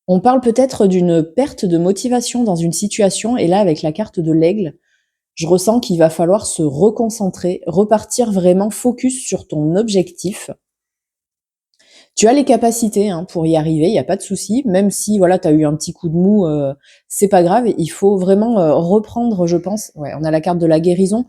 On parle peut-être d'une perte de motivation dans une situation et là, avec la carte de l'aigle, je ressens qu'il va falloir se reconcentrer, repartir vraiment focus sur ton objectif. Tu as les capacités, hein, pour y arriver, il y a pas de souci, même si voilà, tu as eu un petit coup de mou, c'est pas grave. Il faut vraiment, reprendre, je pense. Ouais, on a la carte de la guérison,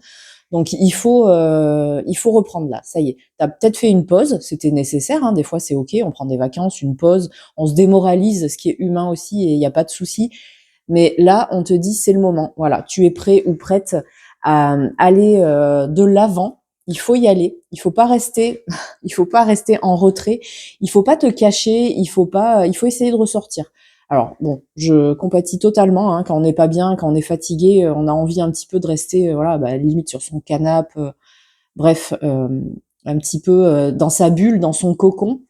donc il faut reprendre là, ça y est. Tu as peut-être fait une pause, c'était nécessaire, hein, des fois c'est OK, on prend des vacances, une pause, on se démoralise, ce qui est humain aussi et il y a pas de souci. Mais là, on te dit: «C'est le moment». Voilà, tu es prêt ou prête à, aller, de l'avant. Il faut y aller. Il faut pas rester il faut pas rester en retrait. Il faut pas te cacher, il faut essayer de ressortir. Alors bon, je compatis totalement, hein, quand on n'est pas bien, quand on est fatigué, on a envie un petit peu de rester, voilà, bah, limite sur son canapé, bref, un petit peu, dans sa bulle, dans son cocon.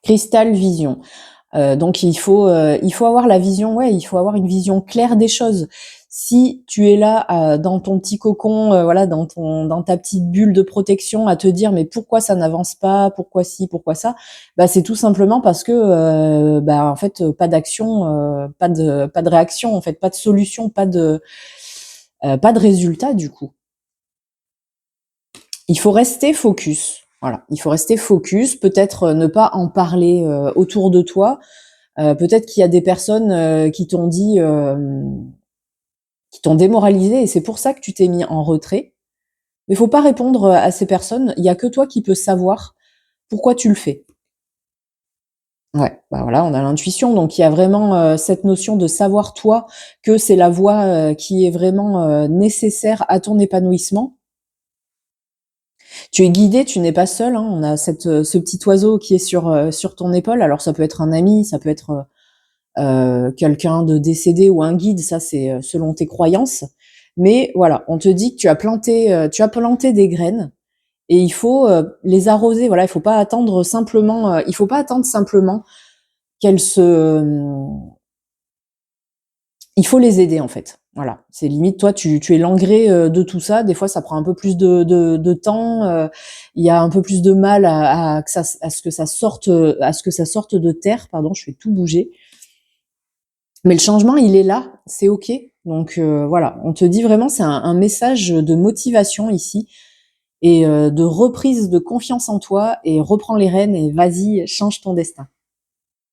Cristal Vision. Donc il faut avoir la vision, ouais, il faut avoir une vision claire des choses. Si tu es là, dans ton petit cocon, voilà, dans ta petite bulle de protection à te dire: «Mais pourquoi ça n'avance pas? Pourquoi ci? Pourquoi ça?» Bah, c'est tout simplement parce que, bah, en fait, pas d'action, pas de réaction, en fait, pas de solution, pas de résultat du coup. Il faut rester focus, voilà, il faut rester focus, peut-être, ne pas en parler, autour de toi. Peut-être qu'il y a des personnes, qui t'ont dit, qui t'ont démoralisé et c'est pour ça que tu t'es mis en retrait. Mais faut pas répondre, à ces personnes. Il y a que toi qui peux savoir pourquoi tu le fais. Ouais, bah, voilà, on a l'intuition, donc il y a vraiment, cette notion de savoir toi que c'est la voie, qui est vraiment, nécessaire à ton épanouissement. Tu es guidé, tu n'es pas seul, hein. On a ce petit oiseau qui est sur ton épaule. Alors ça peut être un ami, ça peut être, quelqu'un de décédé ou un guide, ça c'est, selon tes croyances. Mais voilà, on te dit que tu as planté des graines et il faut, les arroser. Voilà, il faut pas attendre simplement qu'elles se, il faut les aider en fait. Voilà, c'est limite toi tu es l'engrais, de tout ça. Des fois ça prend un peu plus de temps, il y a un peu plus de mal à ce que ça sorte, à ce que ça sorte de terre. Pardon, je fais tout bouger. Mais le changement, il est là, c'est OK. Donc voilà, on te dit vraiment, c'est un message de motivation ici et de reprise de confiance en toi et reprends les rênes et vas-y, change ton destin.